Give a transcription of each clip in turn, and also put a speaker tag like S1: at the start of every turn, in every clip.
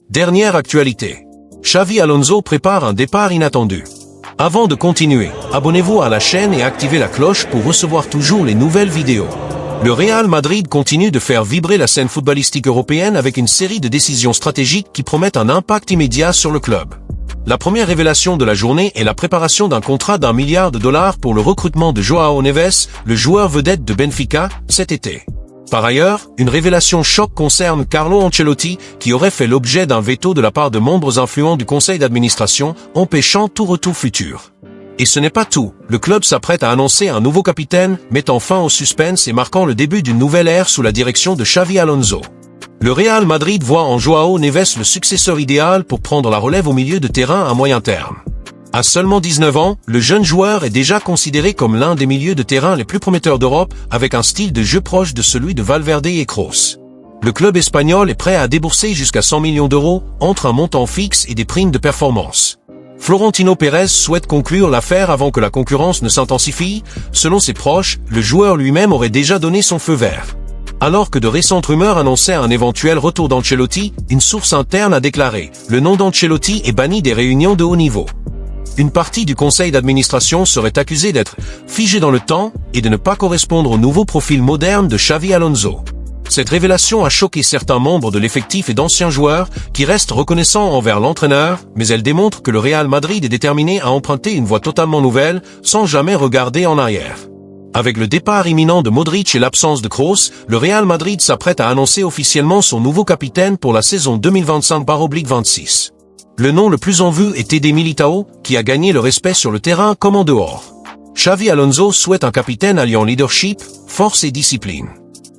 S1: Dernière actualité. Xavi Alonso prépare un départ inattendu. Avant de continuer, abonnez-vous à la chaîne et activez la cloche pour recevoir toujours les nouvelles vidéos. Le Real Madrid continue de faire vibrer la scène footballistique européenne avec une série de décisions stratégiques qui promettent un impact immédiat sur le club. La première révélation de la journée est la préparation d'un contrat d'$1 milliard pour le recrutement de João Neves, le joueur vedette de Benfica, cet été. Par ailleurs, une révélation choc concerne Carlo Ancelotti, qui aurait fait l'objet d'un veto de la part de membres influents du conseil d'administration, empêchant tout retour futur. Et ce n'est pas tout, le club s'apprête à annoncer un nouveau capitaine, mettant fin au suspense et marquant le début d'une nouvelle ère sous la direction de Xavi Alonso. Le Real Madrid voit en João Neves le successeur idéal pour prendre la relève au milieu de terrain à moyen terme. À seulement 19 ans, le jeune joueur est déjà considéré comme l'un des milieux de terrain les plus prometteurs d'Europe, avec un style de jeu proche de celui de Valverde et Kroos. Le club espagnol est prêt à débourser jusqu'à 100 millions d'euros, entre un montant fixe et des primes de performance. Florentino Pérez souhaite conclure l'affaire avant que la concurrence ne s'intensifie. Selon ses proches, le joueur lui-même aurait déjà donné son feu vert. Alors que de récentes rumeurs annonçaient un éventuel retour d'Ancelotti, une source interne a déclaré « Le nom d'Ancelotti est banni des réunions de haut niveau ». Une partie du conseil d'administration serait accusée d'être figée dans le temps et de ne pas correspondre au nouveau profil moderne de Xavi Alonso. Cette révélation a choqué certains membres de l'effectif et d'anciens joueurs qui restent reconnaissants envers l'entraîneur, mais elle démontre que le Real Madrid est déterminé à emprunter une voie totalement nouvelle, sans jamais regarder en arrière. Avec le départ imminent de Modric et l'absence de Kroos, le Real Madrid s'apprête à annoncer officiellement son nouveau capitaine pour la saison 2025/26. Le nom le plus en vue est Eder Militão, qui a gagné le respect sur le terrain comme en dehors. Xavi Alonso souhaite un capitaine alliant leadership, force et discipline.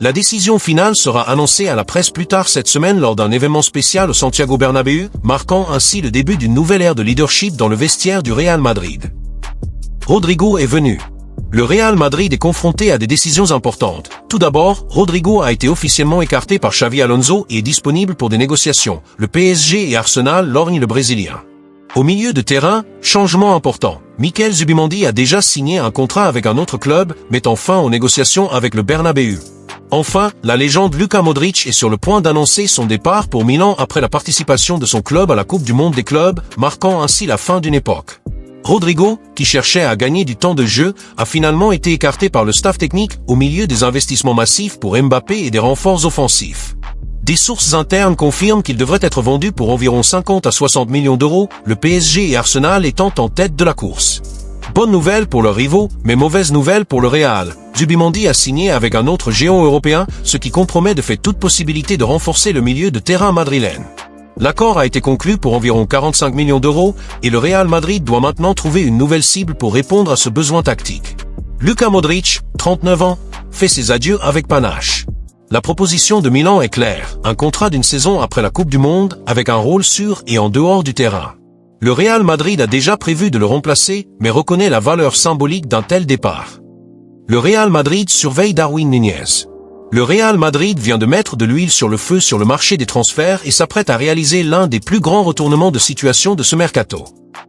S1: La décision finale sera annoncée à la presse plus tard cette semaine lors d'un événement spécial au Santiago Bernabéu, marquant ainsi le début d'une nouvelle ère de leadership dans le vestiaire du Real Madrid. Rodrigo est venu. Le Real Madrid est confronté à des décisions importantes. Tout d'abord, Rodrigo a été officiellement écarté par Xavi Alonso et est disponible pour des négociations. Le PSG et Arsenal lorgnent le Brésilien. Au milieu de terrain, changement important. Mikel Zubimendi a déjà signé un contrat avec un autre club, mettant fin aux négociations avec le Bernabéu. Enfin, la légende Luka Modric est sur le point d'annoncer son départ pour Milan après la participation de son club à la Coupe du Monde des clubs, marquant ainsi la fin d'une époque. Rodrigo, qui cherchait à gagner du temps de jeu, a finalement été écarté par le staff technique au milieu des investissements massifs pour Mbappé et des renforts offensifs. Des sources internes confirment qu'il devrait être vendu pour environ 50 à 60 millions d'euros, le PSG et Arsenal étant en tête de la course. Bonne nouvelle pour leurs rivaux, mais mauvaise nouvelle pour le Real. Zubimendi a signé avec un autre géant européen, ce qui compromet de fait toute possibilité de renforcer le milieu de terrain madrilène. L'accord a été conclu pour environ 45 millions d'euros et le Real Madrid doit maintenant trouver une nouvelle cible pour répondre à ce besoin tactique. Luka Modric, 39 ans, fait ses adieux avec panache. La proposition de Milan est claire, un contrat d'une saison après la Coupe du Monde avec un rôle sur et en dehors du terrain. Le Real Madrid a déjà prévu de le remplacer, mais reconnaît la valeur symbolique d'un tel départ. Le Real Madrid surveille Darwin Núñez. Le Real Madrid vient de mettre de l'huile sur le feu sur le marché des transferts et s'apprête à réaliser l'un des plus grands retournements de situation de ce mercato.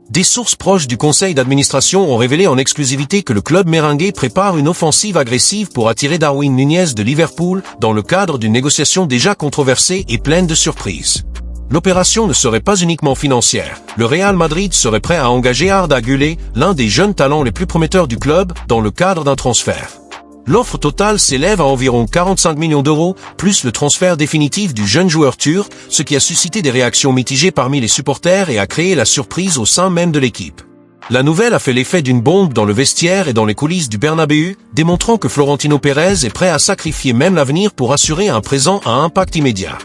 S1: Des sources proches du conseil d'administration ont révélé en exclusivité que le club merengue prépare une offensive agressive pour attirer Darwin Núñez de Liverpool dans le cadre d'une négociation déjà controversée et pleine de surprises. L'opération ne serait pas uniquement financière. Le Real Madrid serait prêt à engager Arda Güler, l'un des jeunes talents les plus prometteurs du club, dans le cadre d'un transfert. L'offre totale s'élève à environ 45 millions d'euros, plus le transfert définitif du jeune joueur turc, ce qui a suscité des réactions mitigées parmi les supporters et a créé la surprise au sein même de l'équipe. La nouvelle a fait l'effet d'une bombe dans le vestiaire et dans les coulisses du Bernabéu, démontrant que Florentino Pérez est prêt à sacrifier même l'avenir pour assurer un présent à impact immédiat.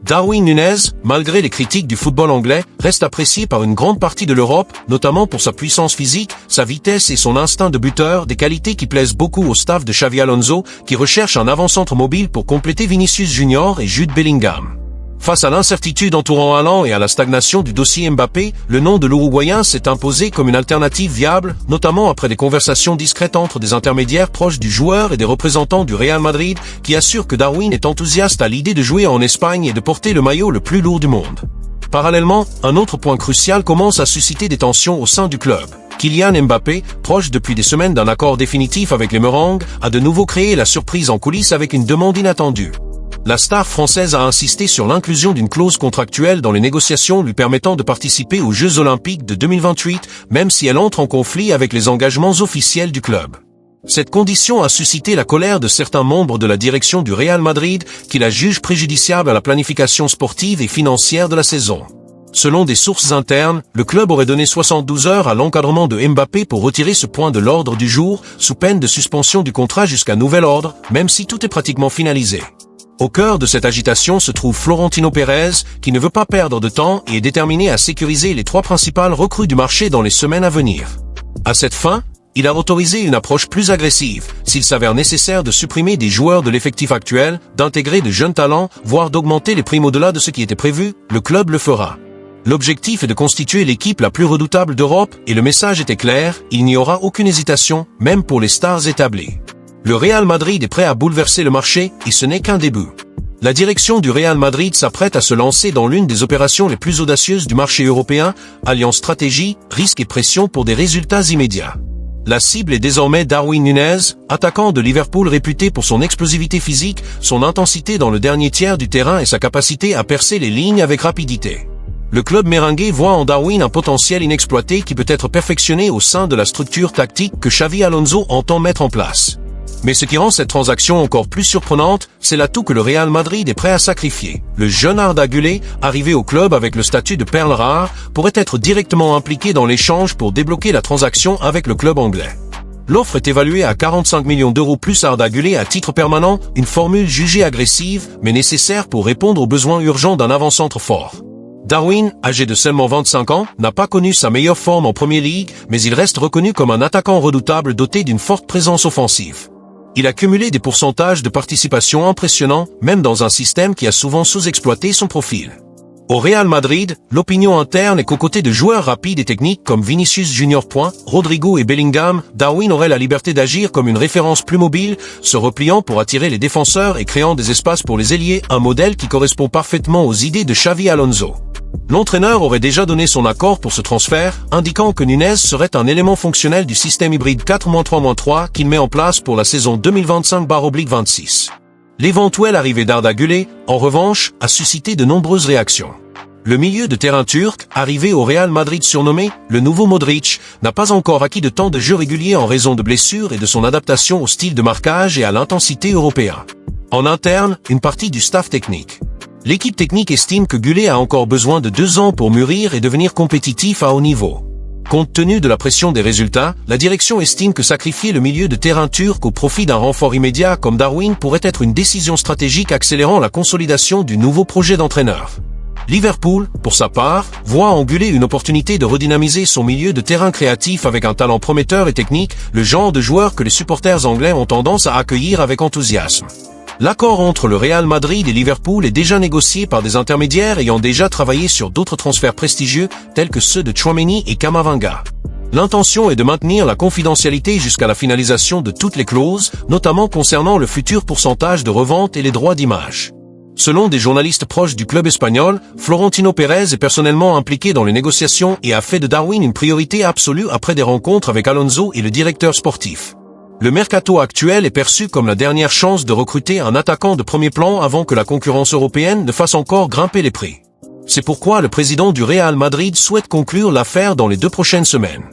S1: Darwin Núñez, malgré les critiques du football anglais, reste apprécié par une grande partie de l'Europe, notamment pour sa puissance physique, sa vitesse et son instinct de buteur, des qualités qui plaisent beaucoup au staff de Xavi Alonso, qui recherche un avant-centre mobile pour compléter Vinicius Junior et Jude Bellingham. Face à l'incertitude entourant Haaland et à la stagnation du dossier Mbappé, le nom de l'Uruguayen s'est imposé comme une alternative viable, notamment après des conversations discrètes entre des intermédiaires proches du joueur et des représentants du Real Madrid, qui assurent que Darwin est enthousiaste à l'idée de jouer en Espagne et de porter le maillot le plus lourd du monde. Parallèlement, un autre point crucial commence à susciter des tensions au sein du club. Kylian Mbappé, proche depuis des semaines d'un accord définitif avec les Merengues, a de nouveau créé la surprise en coulisses avec une demande inattendue. La star française a insisté sur l'inclusion d'une clause contractuelle dans les négociations lui permettant de participer aux Jeux Olympiques de 2028, même si elle entre en conflit avec les engagements officiels du club. Cette condition a suscité la colère de certains membres de la direction du Real Madrid qui la jugent préjudiciable à la planification sportive et financière de la saison. Selon des sources internes, le club aurait donné 72 heures à l'encadrement de Mbappé pour retirer ce point de l'ordre du jour, sous peine de suspension du contrat jusqu'à nouvel ordre, même si tout est pratiquement finalisé. Au cœur de cette agitation se trouve Florentino Pérez, qui ne veut pas perdre de temps et est déterminé à sécuriser les 3 principales recrues du marché dans les semaines à venir. À cette fin, il a autorisé une approche plus agressive, s'il s'avère nécessaire de supprimer des joueurs de l'effectif actuel, d'intégrer de jeunes talents, voire d'augmenter les primes au-delà de ce qui était prévu, le club le fera. L'objectif est de constituer l'équipe la plus redoutable d'Europe et le message était clair, il n'y aura aucune hésitation, même pour les stars établies. Le Real Madrid est prêt à bouleverser le marché et ce n'est qu'un début. La direction du Real Madrid s'apprête à se lancer dans l'une des opérations les plus audacieuses du marché européen, alliant stratégie, risque et pression pour des résultats immédiats. La cible est désormais Darwin Núñez, attaquant de Liverpool réputé pour son explosivité physique, son intensité dans le dernier tiers du terrain et sa capacité à percer les lignes avec rapidité. Le club merengue voit en Darwin un potentiel inexploité qui peut être perfectionné au sein de la structure tactique que Xavi Alonso entend mettre en place. Mais ce qui rend cette transaction encore plus surprenante, c'est l'atout que le Real Madrid est prêt à sacrifier. Le jeune Arda Güler, arrivé au club avec le statut de perle rare, pourrait être directement impliqué dans l'échange pour débloquer la transaction avec le club anglais. L'offre est évaluée à 45 millions d'euros plus Arda Güler à titre permanent, une formule jugée agressive, mais nécessaire pour répondre aux besoins urgents d'un avant-centre fort. Darwin, âgé de seulement 25 ans, n'a pas connu sa meilleure forme en Premier League, mais il reste reconnu comme un attaquant redoutable doté d'une forte présence offensive. Il a cumulé des pourcentages de participation impressionnants, même dans un système qui a souvent sous-exploité son profil. Au Real Madrid, l'opinion interne est qu'aux côtés de joueurs rapides et techniques comme Vinicius Junior, Rodrigo et Bellingham, Darwin aurait la liberté d'agir comme une référence plus mobile, se repliant pour attirer les défenseurs et créant des espaces pour les ailiers, un modèle qui correspond parfaitement aux idées de Xavi Alonso. L'entraîneur aurait déjà donné son accord pour ce transfert, indiquant que Núñez serait un élément fonctionnel du système hybride 4-3-3 qu'il met en place pour la saison 2025/26. L'éventuelle arrivée d'Arda Güler, en revanche, a suscité de nombreuses réactions. Le milieu de terrain turc, arrivé au Real Madrid surnommé « le nouveau Modric », n'a pas encore acquis de temps de jeu régulier en raison de blessures et de son adaptation au style de marquage et à l'intensité européen. En interne, une partie du staff technique. L'équipe technique estime que Güler a encore besoin de 2 ans pour mûrir et devenir compétitif à haut niveau. Compte tenu de la pression des résultats, la direction estime que sacrifier le milieu de terrain turc au profit d'un renfort immédiat comme Darwin pourrait être une décision stratégique accélérant la consolidation du nouveau projet d'entraîneur. Liverpool, pour sa part, voit en Güler une opportunité de redynamiser son milieu de terrain créatif avec un talent prometteur et technique, le genre de joueur que les supporters anglais ont tendance à accueillir avec enthousiasme. L'accord entre le Real Madrid et Liverpool est déjà négocié par des intermédiaires ayant déjà travaillé sur d'autres transferts prestigieux tels que ceux de Tchouaméni et Camavinga. L'intention est de maintenir la confidentialité jusqu'à la finalisation de toutes les clauses, notamment concernant le futur pourcentage de revente et les droits d'image. Selon des journalistes proches du club espagnol, Florentino Pérez est personnellement impliqué dans les négociations et a fait de Darwin une priorité absolue après des rencontres avec Alonso et le directeur sportif. Le mercato actuel est perçu comme la dernière chance de recruter un attaquant de premier plan avant que la concurrence européenne ne fasse encore grimper les prix. C'est pourquoi le président du Real Madrid souhaite conclure l'affaire dans les 2 prochaines semaines.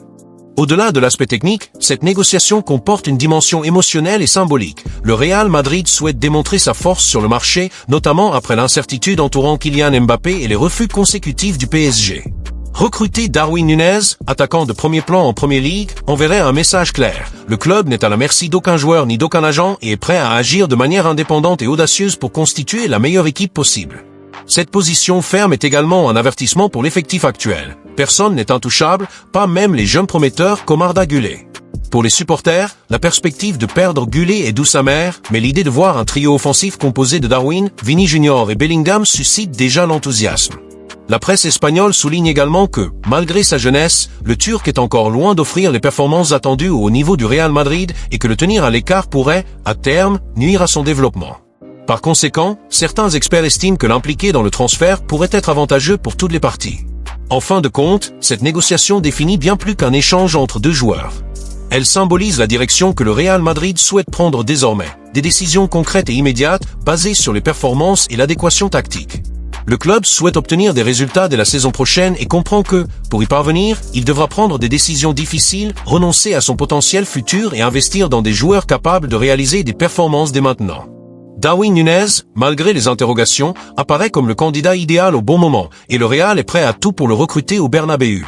S1: Au-delà de l'aspect technique, cette négociation comporte une dimension émotionnelle et symbolique. Le Real Madrid souhaite démontrer sa force sur le marché, notamment après l'incertitude entourant Kylian Mbappé et les refus consécutifs du PSG. Recruter Darwin Núñez, attaquant de premier plan en Premier League, enverrait un message clair. Le club n'est à la merci d'aucun joueur ni d'aucun agent et est prêt à agir de manière indépendante et audacieuse pour constituer la meilleure équipe possible. Cette position ferme est également un avertissement pour l'effectif actuel. Personne n'est intouchable, pas même les jeunes prometteurs comme Arda Güler. Pour les supporters, la perspective de perdre Güler est douce amère, mais l'idée de voir un trio offensif composé de Darwin, Vini Junior et Bellingham suscite déjà l'enthousiasme. La presse espagnole souligne également que, malgré sa jeunesse, le Turc est encore loin d'offrir les performances attendues au niveau du Real Madrid et que le tenir à l'écart pourrait, à terme, nuire à son développement. Par conséquent, certains experts estiment que l'impliquer dans le transfert pourrait être avantageux pour toutes les parties. En fin de compte, cette négociation définit bien plus qu'un échange entre 2 joueurs. Elle symbolise la direction que le Real Madrid souhaite prendre désormais, des décisions concrètes et immédiates basées sur les performances et l'adéquation tactique. Le club souhaite obtenir des résultats dès la saison prochaine et comprend que, pour y parvenir, il devra prendre des décisions difficiles, renoncer à son potentiel futur et investir dans des joueurs capables de réaliser des performances dès maintenant. Darwin Núñez, malgré les interrogations, apparaît comme le candidat idéal au bon moment et le Real est prêt à tout pour le recruter au Bernabéu.